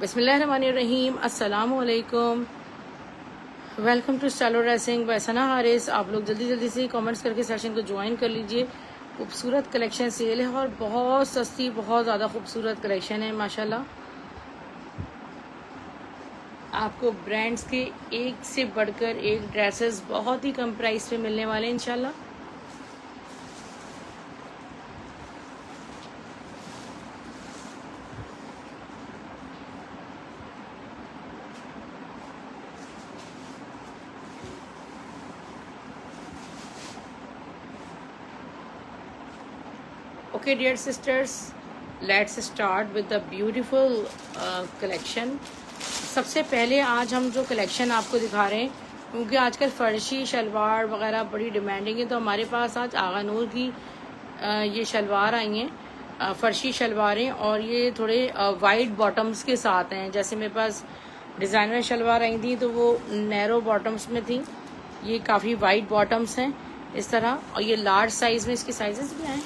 बिस्मिल्लाहिर्रहमानिर्रहीम, अस्सलामु अलैकुम। Welcome to stylo dressing by Sana Haris. आप लोग जल्दी जल्दी से कमेंट्स करके सेशन को ज्वाइन कर लीजिए। खूबसूरत कलेक्शन सेल है और बहुत सस्ती, बहुत ज़्यादा खूबसूरत कलेक्शन है माशाल्लाह। आपको ब्रांड्स के एक से बढ़कर एक ड्रेसेस बहुत ही कम प्राइस पे मिलने वाले हैं इंशाल्लाह। Okay dear sisters, let's start with the beautiful collection. सबसे पहले आज हम जो कलेक्शन आपको दिखा रहे हैं, क्योंकि आजकल फर्शी शलवार वगैरह बड़ी डिमांडिंग है, तो हमारे पास आज आगा नूर की ये शलवार आई हैं, फर्शी शलवारें, और ये थोड़े वाइड बॉटम्स के साथ हैं। जैसे मेरे पास डिज़ाइनर शलवार आई थी तो वो नैरो बॉटम्स में थी, ये काफ़ी वाइड बॉटम्स हैं इस तरह, और ये लार्ज साइज़ में इसके साइजेस भी आए,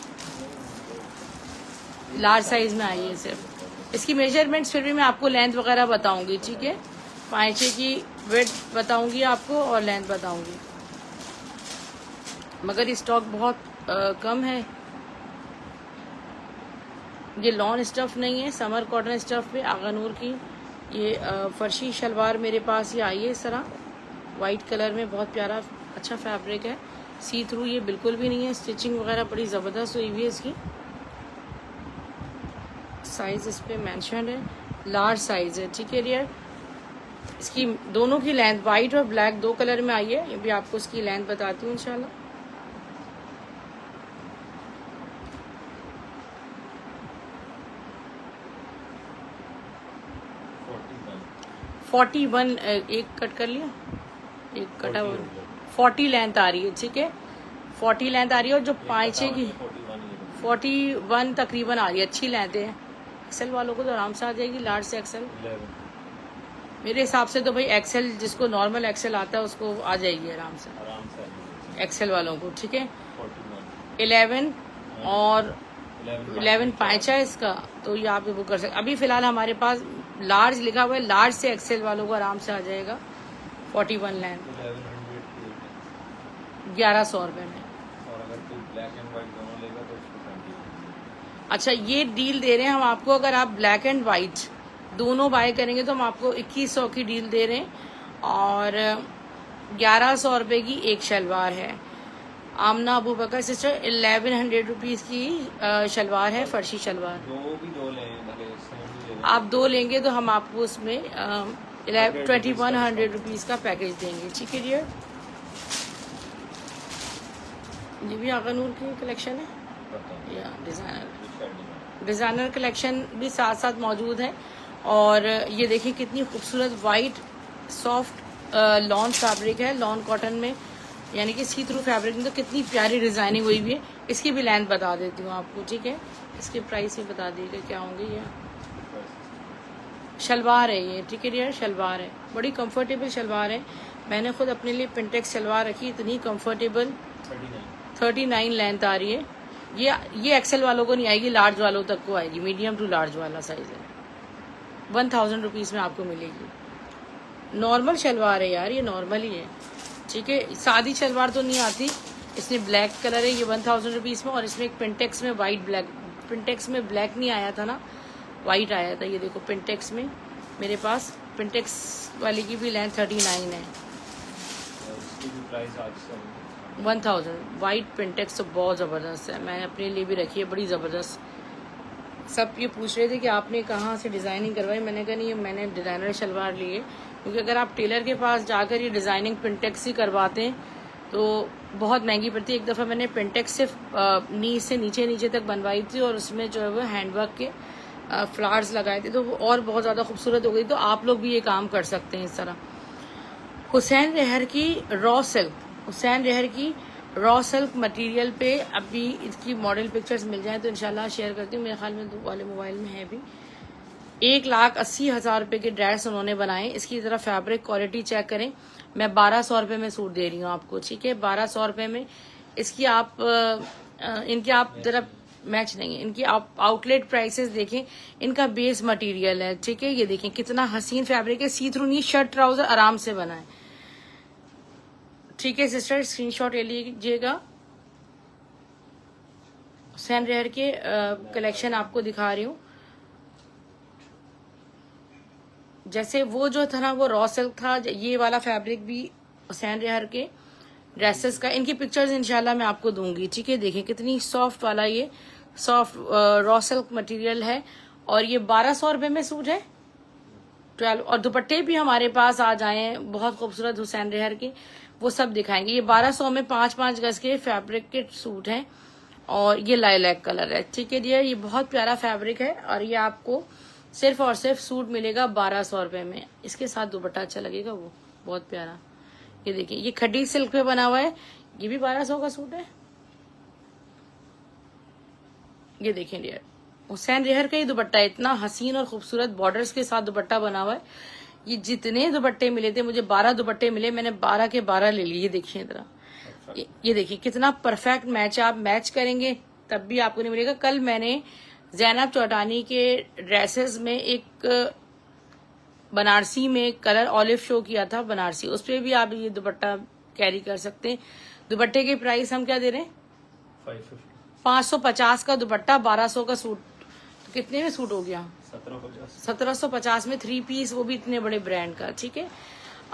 लार्ज साइज में आई है। सिर्फ इसकी मेजरमेंट्स फिर भी मैं आपको लेंथ वगैरह बताऊंगी, ठीक है। पाँचे की विड्थ बताऊंगी आपको और लेंथ बताऊंगी, मगर स्टॉक बहुत कम है। ये लॉन स्टफ नहीं है, समर कॉटन स्टफ पे आगा नूर की ये फर्शी शलवार मेरे पास ये आई है इस तरह, वाइट कलर में। बहुत प्यारा अच्छा फैब्रिक है, सी थ्रू ये बिल्कुल भी नहीं है। स्टिचिंग वगैरह बड़ी ज़बरदस्त हुई हुई है इसकी। साइज इस पे मेंशन है, लार्ज साइज है, ठीक है डियर। इसकी दोनों की लेंथ वाइट और ब्लैक दो कलर में आई है, ये भी आपको इसकी लेंथ बताती हूँ इंशाल्लाह। फोर्टी वन एक कट कर लिया, एक कटा 40 लेंथ आ रही है, ठीक है। 40 लेंथ आ रही है, और जो पाँचे की 41 तकरीबन आ रही है। अच्छी लेंथ है, एक्सेल वालों को तो आराम से आ जाएगी, लार्ज से एक्सेल। मेरे हिसाब से तो भाई एक्सेल, जिसको नॉर्मल एक्सेल आता है उसको आ जाएगी आराम से एक्सेल वालों को, ठीक है। 11 और 11 पाँचा है इसका, तो ये आप बुक कर सकते। अभी फिलहाल हमारे पास लार्ज लिखा हुआ है, लार्ज से एक्सेल वालों को आराम से आ जाएगा। 41 लेंथ 1100 रुपये में। अच्छा, ये डील दे रहे हैं हम आपको, अगर आप ब्लैक एंड वाइट दोनों बाय करेंगे तो हम आपको 2100 की डील दे रहे हैं, और 1100 रुपये की एक शलवार है। आमना अबू बकर सिस्टर 1100 रुपीज़ की शलवार है, फर्शी शलवार। आप दो लेंगे तो हम आपको उसमें 2100 रुपीज़ का पैकेज देंगे, ठीक है डियर। ये भी आगा नूर की कलेक्शन है, या डिज़ाइनर कलेक्शन भी साथ साथ मौजूद है। और ये देखिए कितनी खूबसूरत वाइट सॉफ्ट लॉन फैब्रिक है, लॉन कॉटन में, यानी कि सी थ्रू फैब्रिक में, तो कितनी प्यारी डिज़ाइनिंग हुई हुई है। इसकी भी लेंथ बता देती हूँ आपको, ठीक है। इसके प्राइस भी बता दीजिएगा क्या होंगे। ये शलवार है ये, ठीक है डियर, शलवार है, बड़ी कंफर्टेबल शलवार है। मैंने खुद अपने लिए पिंटेक्स शलवार रखी, इतनी कंफर्टेबल। 39 लेंथ आ रही है। ये एक्सेल वालों को नहीं आएगी, लार्ज वालों तक को आएगी, मीडियम टू लार्ज वाला साइज है। 1000 रुपीज़ में आपको मिलेगी। नॉर्मल शलवार है यार, ये नॉर्मल ही है, ठीक है। सादी शलवार तो नहीं आती। इसमें ब्लैक कलर है, ये 1000 रुपीज़ में, और इसमें एक पिंटेक्स में वाइट ब्लैक, पिंटेक्स में ब्लैक नहीं आया था ना, वाइट आया था। ये देखो पिंटेक्स में मेरे पास, पिंटेक्स वाली की भी लेंथ 39 है। 1000 वाइट पिंटेक्स तो बहुत ज़बरदस्त है, मैंने अपने लिए भी रखी है, बड़ी ज़बरदस्त। सब ये पूछ रहे थे कि आपने कहाँ से डिज़ाइनिंग करवाई, मैंने कहा नहीं, मैंने डिज़ाइनर शलवार ली है, क्योंकि अगर आप टेलर के पास जाकर ये डिज़ाइनिंग पिंटेक्स ही करवाते हैं तो बहुत महंगी पड़ती है। एक दफ़ा मैंने पिंटेक्स से नी से नीचे तक बनवाई थी, और उसमें जो है वो हैंडवर्क के फ्लावर्स लगाए थे, तो वो और बहुत ज़्यादा खूबसूरत हो गई। तो आप लोग भी ये काम कर सकते हैं इस तरह। हुसैन रेहर की रॉ सिल्क, हुसैन रेहर की रॉ सिल्क मटेरियल पे अभी इसकी मॉडल पिक्चर्स मिल जाए तो इंशाल्लाह शेयर करती हूँ। मेरे ख्याल में दो वाले मोबाइल में है भी। 1,80,000 रुपये के ड्रेस उन्होंने बनाए। इसकी ज़रा फैब्रिक क्वालिटी चेक करें। मैं 1200 रुपये में सूट दे रही हूँ आपको, ठीक है। 1200 रुपये में इसकी आप इनके आप ज़रा मैच नहीं है। इनकी आप आउटलेट प्राइसेस देखें, इनका बेस मटेरियल है, ठीक है। ये देखें कितना हसीन फैब्रिक है, सी थ्रू नहीं, शर्ट ट्राउजर आराम से बना है, ठीक है सिस्टर। स्क्रीनशॉट ले लीजिएगा। सैन रेयर के कलेक्शन आपको दिखा रही हूँ। जैसे वो जो था ना वो रॉ सिल्क था, ये वाला फैब्रिक भी सैन रेयर के ड्रेसेस का, इनकी पिक्चर्स इंशाल्लाह मैं आपको दूंगी, ठीक है। देखें कितनी सॉफ्ट वाला ये सॉफ्ट रॉ सिल्क मटेरियल है, और ये 1200 रुपये में सूट है 12। और दुपट्टे भी हमारे पास आ जाए हैं बहुत खूबसूरत हुसैन रेहर के, वो सब दिखाएंगे। ये 1200 में 5-5 गज के फैब्रिक के सूट हैं, और ये लाइलैक कलर है, ठीक है डियर। ये बहुत प्यारा फैब्रिक है, और ये आपको सिर्फ और सिर्फ सूट मिलेगा 1200 रुपये में। इसके साथ दुपट्टा अच्छा लगेगा, वो बहुत प्यारा। ये देखिए ये खड्डी सिल्क पे बना हुआ है, ये भी 1200 का सूट है। ये देखें डियर, हुसैन रेहर का ही दुपट्टा, इतना हसीन और खूबसूरत बॉर्डर्स के साथ दुपट्टा बना हुआ है। ये जितने दुपट्टे मिले थे, मुझे 12 दुपट्टे मिले, मैंने 12 के 12 ले लिए। ये देखिए इधर, ये देखिए कितना परफेक्ट मैच है। आप मैच करेंगे तब भी आपको नहीं मिलेगा। कल मैंने जैनब चौटानी के ड्रेसेस में एक बनारसी में कलर ऑलिव शो किया था, बनारसी, उस पर भी आप ये दुपट्टा कैरी कर सकते हैं। दुपट्टे के प्राइस हम क्या दे रहे हैं, 550 का दुपट्टा, 1200 का सूट, तो कितने में सूट हो गया, 1750 में 3 पीस, वो भी इतने बड़े ब्रांड का, ठीक है।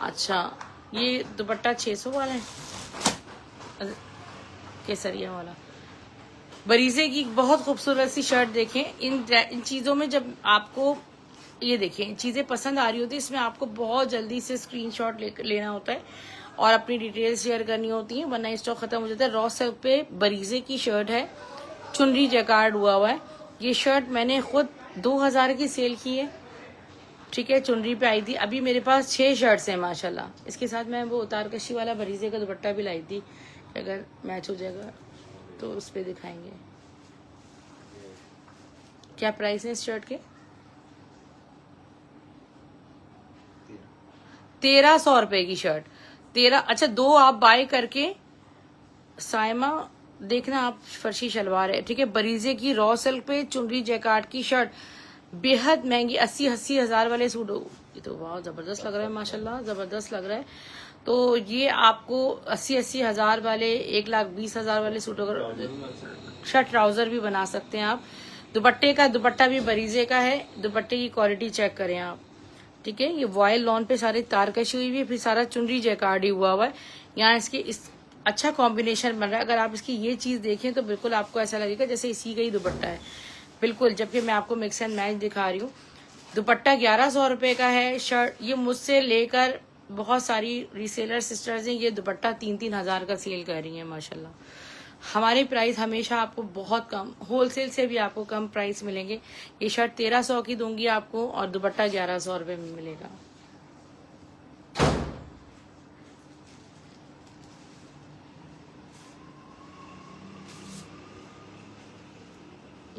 अच्छा ये दुपट्टा 600 वाला है, केसरिया वाला, बरीजे की बहुत खूबसूरत सी शर्ट। देखें इन चीजों में जब आपको ये देखें चीजें पसंद आ रही होती है, इसमें आपको बहुत जल्दी से स्क्रीनशॉट लेना होता है और अपनी डिटेल्स शेयर करनी होती है, वरना स्टॉक खत्म हो जाता है। रॉ सिल्क पे बरीजे की शर्ट है, चुनरी जैकार्ड हुआ हुआ है। ये शर्ट मैंने खुद 2000 की सेल की है, ठीक है, चुनरी पे आई थी। अभी मेरे पास 6 शर्ट्स हैं माशाल्लाह। इसके साथ मैं वो उतारकशी वाला बरीजे का दुपट्टा भी लाई थी, अगर मैच हो जाएगा तो उस पर दिखाएंगे। क्या प्राइस है इस शर्ट के, 1300 रुपए की शर्ट, 13। अच्छा 2 आप बाय करके, साइमा देखना आप, फर्शी शलवार है, ठीक है, बरीजे की रॉ सिल्क पे चुनरी जैकार्ड की शर्ट, बेहद महंगी, 80 हजार वाले सूट। ये तो वाह जबरदस्त लग रहा है माशाल्लाह, जबरदस्त लग रहा है। तो ये आपको 80 हजार वाले, 1,20,000 वाले सूट, अगर शर्ट ट्राउजर भी बना सकते हैं आप। दुपट्टे का, दुपट्टा भी बरीजे का है, दुपट्टे की क्वालिटी चेक करें आप, ठीक है। ये वॉयल लॉन पे सारे तारकशी हुई हुई है, फिर सारा चुनरी जैकार्ड ही हुआ हुआ है। यहाँ इसके इस अच्छा कॉम्बिनेशन बन रहा है। अगर आप इसकी ये चीज देखें तो बिल्कुल आपको ऐसा लगेगा जैसे इसी का ही दुपट्टा है, बिल्कुल। जबकि मैं आपको मिक्स एंड मैच दिखा रही हूँ। दुपट्टा 1100 रुपए का है। शर्ट ये मुझसे लेकर बहुत सारी रीसेलर सिस्टर्स हैं, ये दुपट्टा 3-3 हजार का सेल कर रही हैं माशाल्लाह। हमारे प्राइस हमेशा आपको बहुत कम, होलसेल से भी आपको कम प्राइस मिलेंगे। ये शर्ट 1300 की दूंगी आपको, और दुपट्टा 1100 रुपए में मिलेगा।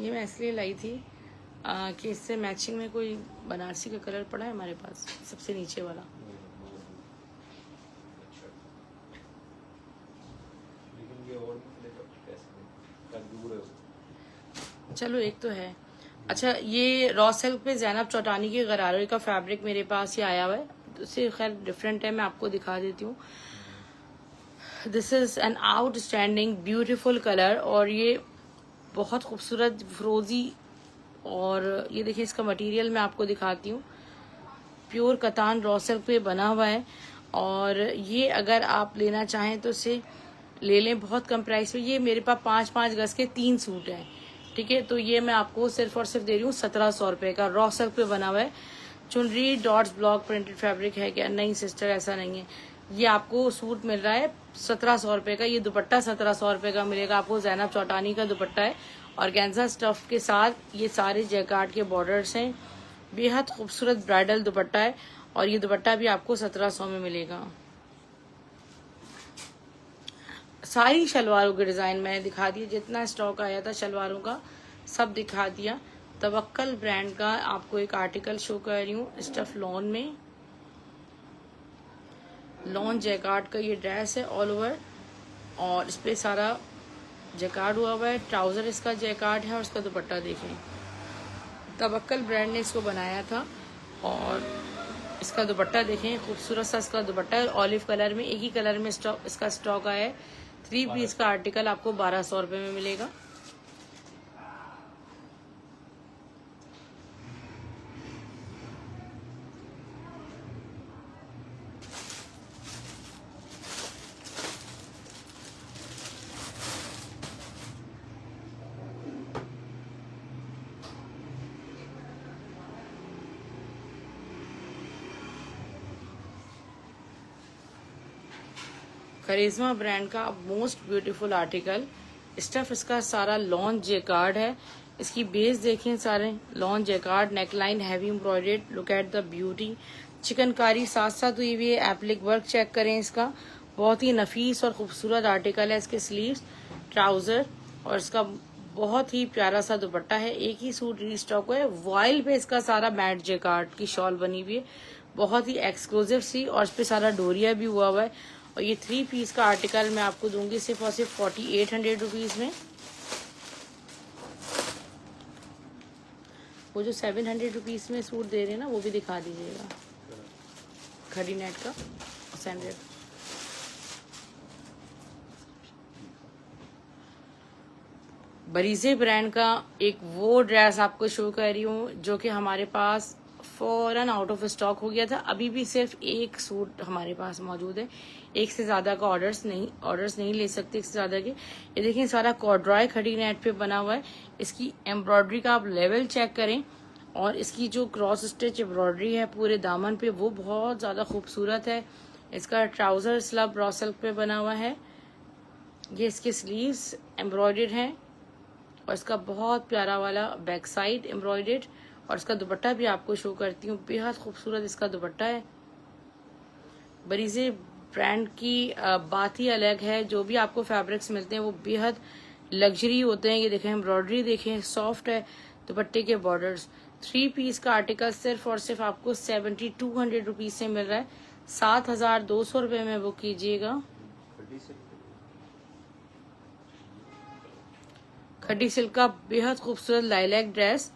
ये मैं इसलिए लाई थी कि इससे मैचिंग में कोई बनारसी का कलर पड़ा है हमारे पास, सबसे नीचे वाला। चलो एक तो है। अच्छा ये रॉ सिल्क पे जैनब चौटानी के गरारे का फैब्रिक मेरे पास ही आया हुआ है, उससे खैर डिफरेंट है, मैं आपको दिखा देती हूँ। This is an outstanding beautiful colour, और ये बहुत खूबसूरत फ्रोजी, और ये देखिए इसका मटेरियल मैं आपको दिखाती हूँ, प्योर कतान रॉ सिल्क पे बना हुआ है। और ये अगर आप लेना चाहें तो इसे ले लें बहुत कम प्राइस में। ये मेरे पास 5-5 गज के 3 सूट हैं, ठीक है। तो ये मैं आपको सिर्फ और सिर्फ दे रही हूँ 1700 रुपए का, रॉ सिल्क पे बना हुआ है। चुनरी डॉट्स ब्लॉक प्रिंटेड फैब्रिक है क्या, नहीं सिस्टर ऐसा नहीं है। ये आपको सूट मिल रहा है 1700 रुपए का, ये दुपट्टा 1700 रुपए का मिलेगा आपको। जैनब चौटानी का दुपट्टा है, और गेंजा स्टफ के साथ ये सारे जैकार्ड के बॉर्डर्स हैं, बेहद खूबसूरत ब्राइडल दुपट्टा है, और ये दुपट्टा भी आपको 1700 में मिलेगा। सारी शलवारों के डिजाइन मैंने दिखा दिए, जितना स्टॉक आया था शलवारों का सब दिखा दिया। तवक्कल ब्रांड का आपको एक आर्टिकल शो कर रही हूँ, स्टफ लॉन में, लॉन जैकार्ड का ये ड्रेस है ऑल ओवर, और इस पे सारा जैकार्ड हुआ हुआ है, ट्राउज़र इसका जैकार्ड है और इसका दुपट्टा देखें। तवक्कल ब्रांड ने इसको बनाया था और इसका दुपट्टा देखें, खूबसूरत सा इसका दुपट्टा है, ऑलिव कलर में, एक ही कलर में इसका स्टॉक आया है। 3 पीस का आर्टिकल आपको 1200 रुपये में मिलेगा। करिश्मा ब्रांड का मोस्ट ब्यूटीफुल आर्टिकल, स्टफ इसका सारा लॉन जैकार्ड है। इसकी बेस देखें, सारे lawn jacquard, neckline heavy embroidered, look at the beauty, chikankari साथ साथ हुई हुई है। एप्लिक वर्क चेक करें इसका, बहुत ही नफीस और खूबसूरत आर्टिकल है। इसके स्लीव्स, ट्राउजर और इसका बहुत ही प्यारा सा दुपट्टा है। एक ही सूट रीस्टॉक है। वॉयल पे इसका सारा मैट जैकार्ड की शॉल बनी हुई है, बहुत ही एक्सक्लूसिव सी, और इस पे सारा डोरिया भी हुआ है। और ये 3 पीस का आर्टिकल मैं आपको दूंगी सिर्फ और सिर्फ 4800 रुपीज़ में। वो जो 700 रुपीज़ में सूट दे रहे हैं ना, वो भी दिखा दीजिएगा, खड़ी नेट का सैंडल। बरीजे ब्रांड का एक वो ड्रेस आपको शो कर रही हूँ जो कि हमारे पास फौरन आउट ऑफ स्टॉक हो गया था। अभी भी सिर्फ एक सूट हमारे पास मौजूद है, एक से ज़्यादा का ऑर्डर्स नहीं ले सकते, एक से ज़्यादा के। ये देखिए सारा कॉर्ड्रॉय खड़ी नेट पे बना हुआ है। इसकी एम्ब्रॉयडरी का आप लेवल चेक करें, और इसकी जो क्रॉस स्टिच एम्ब्रॉयडरी है पूरे दामन पे, वो बहुत ज़्यादा खूबसूरत है। इसका ट्राउज़र स्लब रॉ सिल्क पे बना हुआ है। ये इसके स्लीव्स एम्ब्रॉयडर्ड हैं और इसका बहुत प्यारा वाला बैक साइड एम्ब्रॉयडर्ड, और इसका दुपट्टा भी आपको शो करती हूँ, बेहद खूबसूरत इसका दुपट्टा है। बरीजे ब्रांड की बात ही अलग है। जो भी आपको फैब्रिक्स मिलते हैं वो बेहद लग्जरी होते हैं। ये देखें एम्ब्रॉयडरी देखें, सॉफ्ट है दुपट्टे के बॉर्डर्स। 3 पीस का आर्टिकल सिर्फ और सिर्फ आपको 7200 रुपीज से मिल रहा है। 7200 रुपये में बुक कीजिएगा। खड्डी सिल्क का बेहद खूबसूरत लाइलैक ड्रेस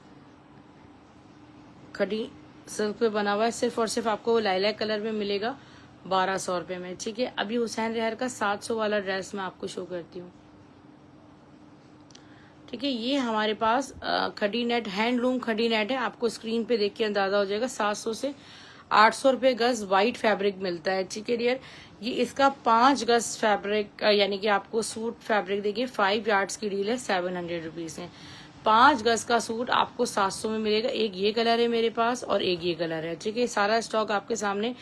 खड़ी सिल्क पे बना हुआ है, सिर्फ और सिर्फ आपको लाइलैक कलर में मिलेगा 1200 रुपये में। ठीक है, अभी हुसैन रेहर का 700 वाला ड्रेस मैं आपको शो करती हूँ। ठीक है, ये हमारे पास खड़ी नेट, हैंडलूम खड़ी नेट है। आपको स्क्रीन पे देख के अंदाजा हो जाएगा। 700 से 800 रुपये गज वाइट फैब्रिक मिलता है। ठीक है डियर, ये इसका 5 गज फैब्रिक यानी कि आपको सूट फैब्रिक देखिए 5 यार्ड्स की डील है, 700 रुपीज़ है। 5 गज का सूट आपको 700 में मिलेगा। एक ये कलर है मेरे पास और एक ये कलर है। ठीक है, सारा स्टॉक आपके सामने,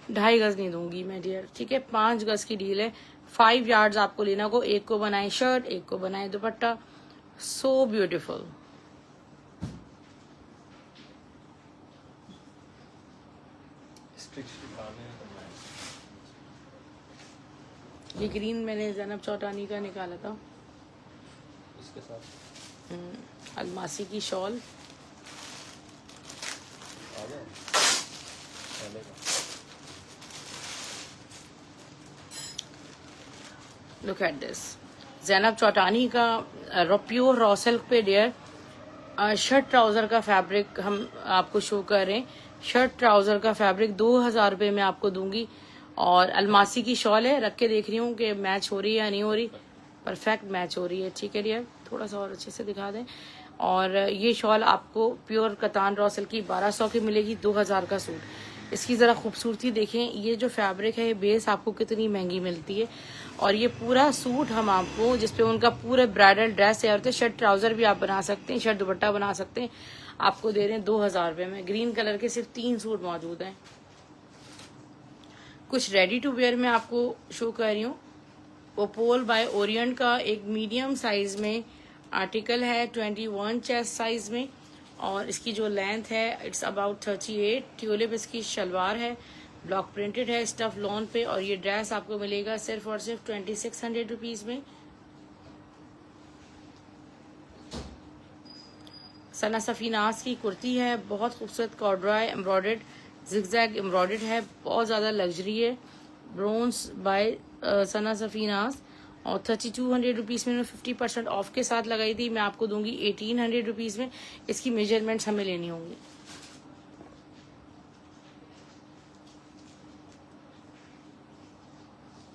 2.5 गज नहीं दूंगी मैं डियर। ठीक है, 5 गज की डील है। 5 यार्ड्स आपको लेना को, एक को बनाए शर्ट, एक को बनाए दुपट्टा। So beautiful. ये ग्रीन मैंने ज़ैनब चौटानी का निकाला था, इसके साथ अलमासी की shawl. Look at this, Zainab Chautani का प्योर रॉ सिल्क पे डियर शर्ट ट्राउज़र का फैब्रिक हम आपको शो कर रहे हैं। शर्ट ट्राउज़र का फैब्रिक 2000 रुपये में आपको दूंगी, और अलमासी की शॉल है। रख के देख रही हूँ कि मैच हो रही है या नहीं हो रही। परफेक्ट मैच हो रही है। ठीक है डियर, थोड़ा सा और अच्छे से दिखा दें। और ये शॉल आपको प्योर कतान रॉ सिल्क की 1200 की मिलेगी, 2000 का सूट। इसकी ज़रा खूबसूरती देखें। ये जो फैब्रिक है, ये बेस आपको कितनी महंगी मिलती है। और ये पूरा सूट हम आपको, जिसपे उनका पूरा ब्राइडल ड्रेस तैयार होता है, शर्ट ट्राउज़र भी आप बना सकते हैं, शर्ट दुपट्टा बना सकते हैं, आपको दे रहे हैं 2000 रुपये में। ग्रीन कलर के सिर्फ 3 सूट मौजूद हैं। कुछ रेडी टू वेयर में आपको शो कर रही हूँ। ओपोल बाय ओरिएंट का एक मीडियम साइज में आर्टिकल है, 21 चेस्ट साइज में, और इसकी जो लेंथ है इट्स अबाउट 38। ट्यूलिप इसकी शलवार है, ब्लॉक प्रिंटेड है, स्टफ लॉन पे, और ये ड्रेस आपको मिलेगा सिर्फ और सिर्फ 2600 रुपीज में। सना सफीनास की कुर्ती है, बहुत खूबसूरत कॉर्ड्रॉय एम्ब्रॉयडर्ड, जिगजैग एम्ब्रॉयडर्ड है, बहुत ज़्यादा लग्जरी है। ब्रोन्स बाय सना सफीनास, और 3200 रुपीज़ में 50% ऑफ के साथ लगाई थी, मैं आपको दूंगी 1800 रुपीज़ में। इसकी मेजरमेंट्स हमें लेनी होंगी।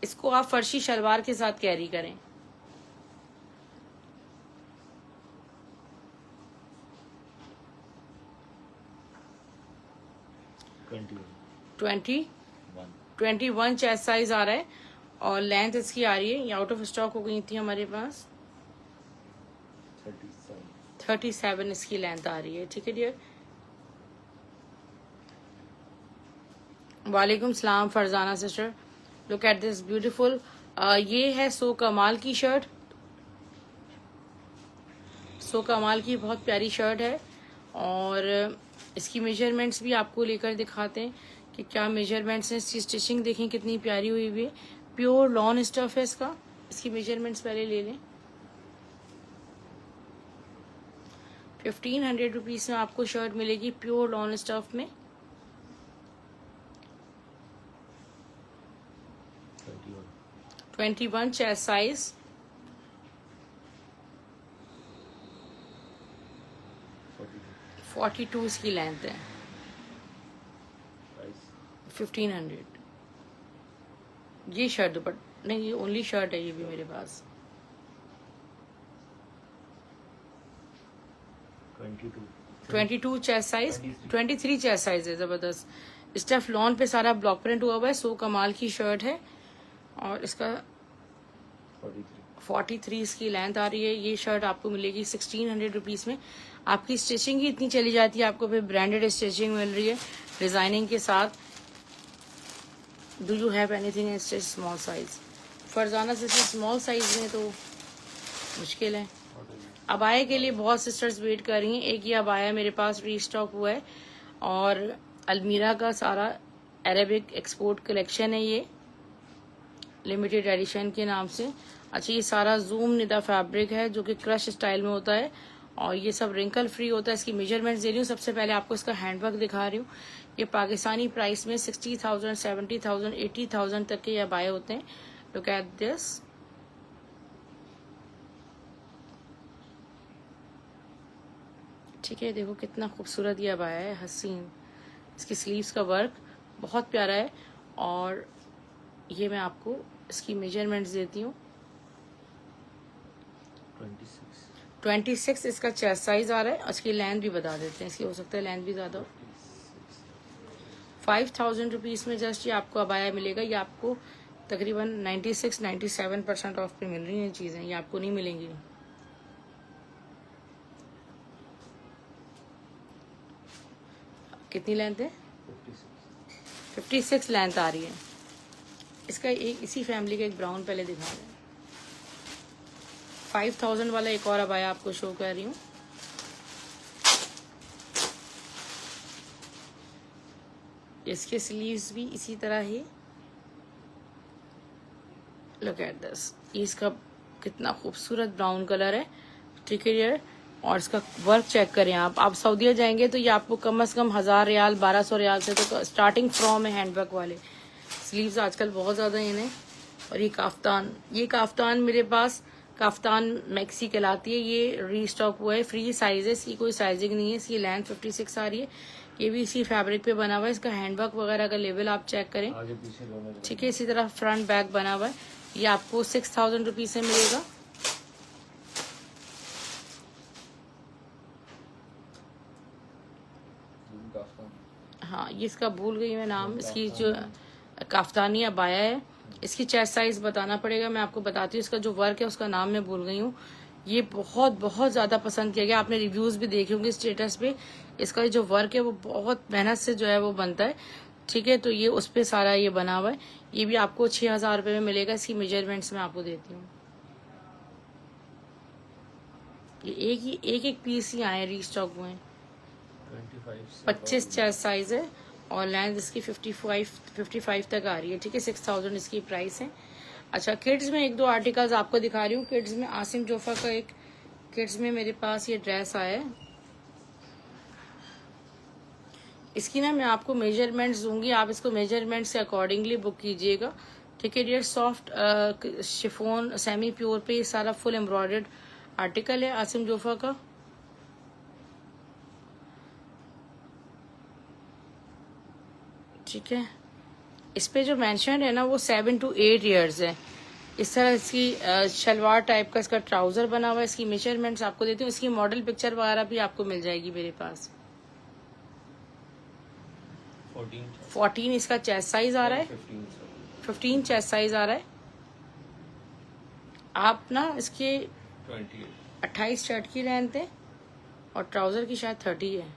इसको आप फर्शी शलवार के साथ कैरी करें। 21 चेस्ट साइज आ रहा है और लेंथ इसकी आ रही है, ये आउट ऑफ स्टॉक हो गई थी हमारे पास, 37 इसकी लेंथ आ रही है। ठीक है डियर। वालेकुम सलाम Farzana sister, look at this beautiful. ये है सो कमाल की शर्ट, सो कमाल की बहुत प्यारी शर्ट है और इसकी मेजरमेंट्स भी आपको लेकर दिखाते हैं कि क्या मेजरमेंट्स हैं। इसकी स्टिचिंग देखें कितनी प्यारी हुई हुई है, प्योर लॉन स्टफ है इसका। इसकी मेजरमेंट्स पहले ले लें। 1500 रुपीज़ में आपको शर्ट मिलेगी प्योर लॉन स्टफ में। 21 चेस्ट साइज, 42 इसकी लेंथ है, 1500। ये शर्ट दुपट्टा नहीं, ये ओनली शर्ट है ये भी मेरे पास। 22 चेस्ट साइज, 23 चेस्ट साइज है। जबरदस्त स्टफ लॉन पे सारा ब्लॉक प्रिंट हुआ हुआ है, सो कमाल की शर्ट है और इसका 43 इसकी लेंथ आ रही है। ये शर्ट आपको मिलेगी 1600 रुपीज़ में। आपकी स्टिचिंग ही इतनी चली जाती है, आपको फिर ब्रांडेड स्टिचिंग मिल रही है डिजाइनिंग के साथ। Do you have anything in stitch small size? Farzana sister small size में तो मुश्किल है। अबाया के लिए बहुत सिस्टर्स वेट कर रही हैं। एक ये अबाया मेरे पास रीस्टॉक हुआ है और अलमीरा का सारा अरेबिक एक्सपोर्ट कलेक्शन है, ये लिमिटेड एडिशन के नाम से। अच्छा, ये सारा जूम निदा फैब्रिक है जो कि क्रश स्टाइल में होता है और ये सब रिंकल फ्री होता है। इसकी मेजरमेंट्स दे रही हूँ। सबसे पहले आपको इसका हैंडवर्क दिखा रही हूँ। ये पाकिस्तानी प्राइस में 60,000, 70,000, 80,000 तक के ये अबाया होते हैं। लुक एट दिस, ठीक है, देखो कितना खूबसूरत ये अबाया है, हसीन। इसकी स्लीव्स का वर्क बहुत प्यारा है और ये मैं आपको इसकी मेजरमेंट्स देती हूँ। 26 इसका चेस्ट साइज आ रहा है। इसकी लेंथ भी बता देते हैं, इसकी हो सकता है लेंथ भी ज़्यादा हो। 5000 रुपीज़ में जस्ट ये आपको अबाया मिलेगा। ये आपको तकरीबन 96-97% ऑफ पे मिल रही हैं चीज़ें, ये आपको नहीं मिलेंगी। कितनी लेंथ है? 56 लेंथ आ रही है। इसका एक इसी फैमिली का एक ब्राउन पहले दिखा रहे हैं। 5000 वाला एक और अबाया आपको शो कर रही हूँ। इसके स्लीव्स भी इसी तरह ही। लुक एट दिस, इसका कितना खूबसूरत ब्राउन कलर है, ठीक है यार। और इसका वर्क चेक करें आप सऊदीया जाएंगे तो ये आपको कम से कम 1000 रियाल 1200 रियाल से तो स्टार्टिंग फ्रॉम है हैंडवर्क वाले। स्लीव्स आजकल बहुत ज़्यादा इन्हें। और ये काफ्तान मेरे पास काफ्तान मैक्सी कहलाती है। ये रीस्टॉक हुआ है, फ्री साइज है, इसकी कोई साइजिंग नहीं है। इसकी लेंथ 56 आ रही है। ये भी इसी फैब्रिक पे बना हुआ है। इसका हैंडवर्क वगैरह का लेवल आप चेक करें, ठीक है। इसी तरह फ्रंट बैक बना हुआ है। ये आपको 6000 रुपीज से मिलेगा। हाँ, ये इसका भूल गई मैं नाम, इसकी जो काफ्तानी अबाया है। इसकी चेस्ट साइज बताना पड़ेगा, मैं आपको बताती हूँ। इसका जो वर्क है उसका नाम मैं भूल गई हूँ। ये बहुत बहुत ज़्यादा पसंद किया गया। आपने रिव्यूज़ भी देखे होंगे स्टेटस पे। इसका जो वर्क है वो बहुत मेहनत से जो है वो बनता है, ठीक है। तो ये उस पर सारा ये बना हुआ है। ये भी आपको 6000 रुपये में मिलेगा। इसकी मेजरमेंट्स मैं आपको देती हूँ। ये एक पीस ही आए, रीस्टॉक हुए हैं। 25 चेस्ट साइज है और लेंथ इसकी 55 तक आ रही है, ठीक है। 6000 इसकी प्राइस है। अच्छा, किड्स में एक दो आर्टिकल्स आपको दिखा रही हूँ। किड्स में आसिम जोफा का एक किड्स में मेरे पास ये ड्रेस आया है। इसकी ना मैं आपको मेजरमेंट्स दूंगी, आप इसको मेजरमेंट से अकॉर्डिंगली बुक कीजिएगा, ठीक है dear, soft chiffon semi pure पे सारा फुल एम्ब्रॉयडर्ड आर्टिकल है आसिम जोफा का। ठीक है, इस पे जो मेंशन है ना वो 7 to 8 ईयर्स है। इस तरह इसकी शलवार टाइप का इसका ट्राउजर बना हुआ है। इसकी मेजरमेंट्स आपको देती हूँ, इसकी मॉडल पिक्चर वगैरह भी आपको मिल जाएगी मेरे पास। 14 इसका चेस्ट साइज आ रहा है, 15 चेस्ट साइज आ रहा है। आप ना इसके 28 शर्ट की लेंथ है और ट्राउजर की शायद 30 है।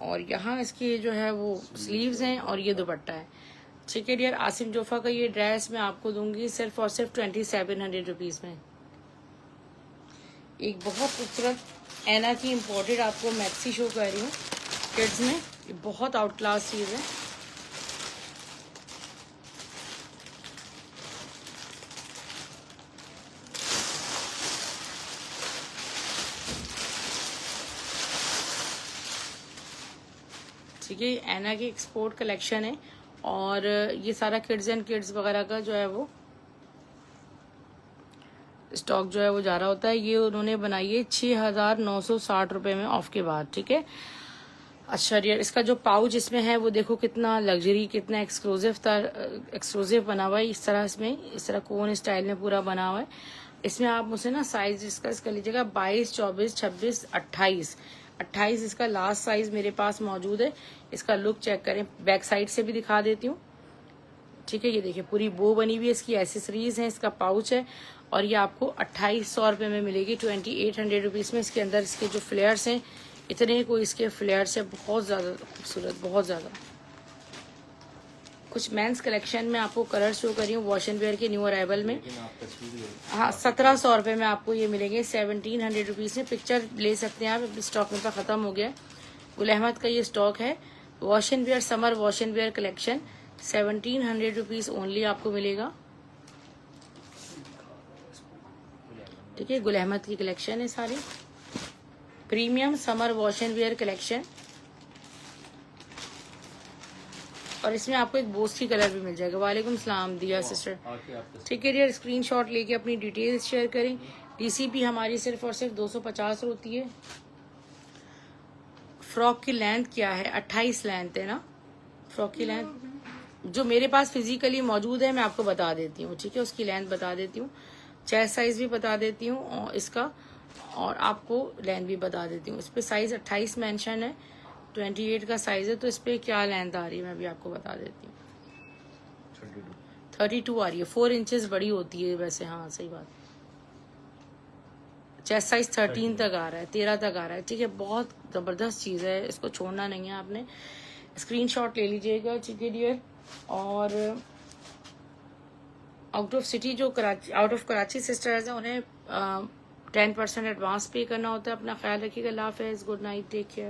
और यहाँ इसकी जो है वो स्लीव्स हैं और ये दुपट्टा है। ठीक है डियर, आसिम जोफा का ये ड्रेस मैं आपको दूंगी सिर्फ और सिर्फ 2700 रुपीज में। एक बहुत खूबसूरत एना की इम्पोर्टेड आपको मैक्सी शो कर रही हूँ किड्स में। ये बहुत आउट क्लास चीज है। ठीक है, एना की एक्सपोर्ट कलेक्शन है और ये सारा किड्स एंड किड्स वगैरह का जो है वो स्टॉक जो है वो जा रहा होता है। ये उन्होंने बनाई है 6,960 रुपए में ऑफ के बाद। ठीक है, अच्छा डियर, इसका जो पाउच इसमें है वो देखो कितना लग्जरी, कितना एक्सक्लूसिव बना हुआ है। इस तरह इसमें इस तरह कोन स्टाइल में पूरा बना हुआ है। इसमें आप मुझसे ना साइज डिस्कस कर लीजिएगा। 22, 24, 26, 28 इसका लास्ट साइज मेरे पास मौजूद है। इसका लुक चेक करें, बैक साइड से भी दिखा देती हूँ। ठीक है, ये देखिए पूरी बो बनी हुई है, इसकी एसेसरीज है, इसका पाउच है और ये आपको 2800 रुपये में मिलेगी, 2800 रुपीज़ में। इसके अंदर इसके जो फ्लेयर्स हैं, इतने कोई इसके फ्लेयर्स है, बहुत ज़्यादा खूबसूरत, बहुत ज़्यादा। कुछ मेंस कलेक्शन में आपको कलर शो करी हूँ वॉश एंड वेयर के न्यू अराइवल में। हाँ, 1700 रुपये में आपको ये मिलेंगे, 1700 रुपीज़ में। पिक्चर ले सकते हैं आप, स्टॉक में ख़त्म हो गया। गुल अहमद का ये स्टॉक है, wash and wear summer wash and wear collection, 1700 rupees only आपको मिलेगा। ठीक है, गुल अहमद की कलेक्शन है सारी, premium summer wash and wear collection. और इसमें आपको एक बोस की कलर भी मिल जाएगा। वालेकुम सलाम दिया सिस्टर। ठीक है डियर, स्क्रीनशॉट लेके अपनी डिटेल्स शेयर करें। डीसीपी हमारी सिर्फ और सिर्फ 250 होती है। फ्रॉक की लेंथ क्या है? 28 लेंथ है ना फ्रॉक की लेंथ। जो मेरे पास फिजिकली मौजूद है मैं आपको बता देती हूँ। ठीक है, उसकी लेंथ बता देती हूँ, चेस्ट साइज भी बता देती हूँ और इसका, और आपको लेंथ भी बता देती हूँ। इस पे साइज 28 मेंशन है, 28 का साइज है। तो इस पे क्या लेंथ आ रही है मैं भी आपको बता देती हूँ। 32 आ रही है, 4 इंचेस बड़ी होती है वैसे। हाँ सही बात। चेस्ट साइज 13 तक आ रहा है, 13 तक आ रहा है। ठीक है, बहुत जबरदस्त चीज है, इसको छोड़ना नहीं है आपने। स्क्रीनशॉट ले लीजिएगा। ठीक है डियर, और आउट ऑफ सिटी जो आउट ऑफ कराची सिस्टर्स हैं उन्हें 10% एडवांस पे करना होता है। अपना ख्याल रखिएगा। अल्लाह हाफिज़, गुड नाइट, टेक केयर।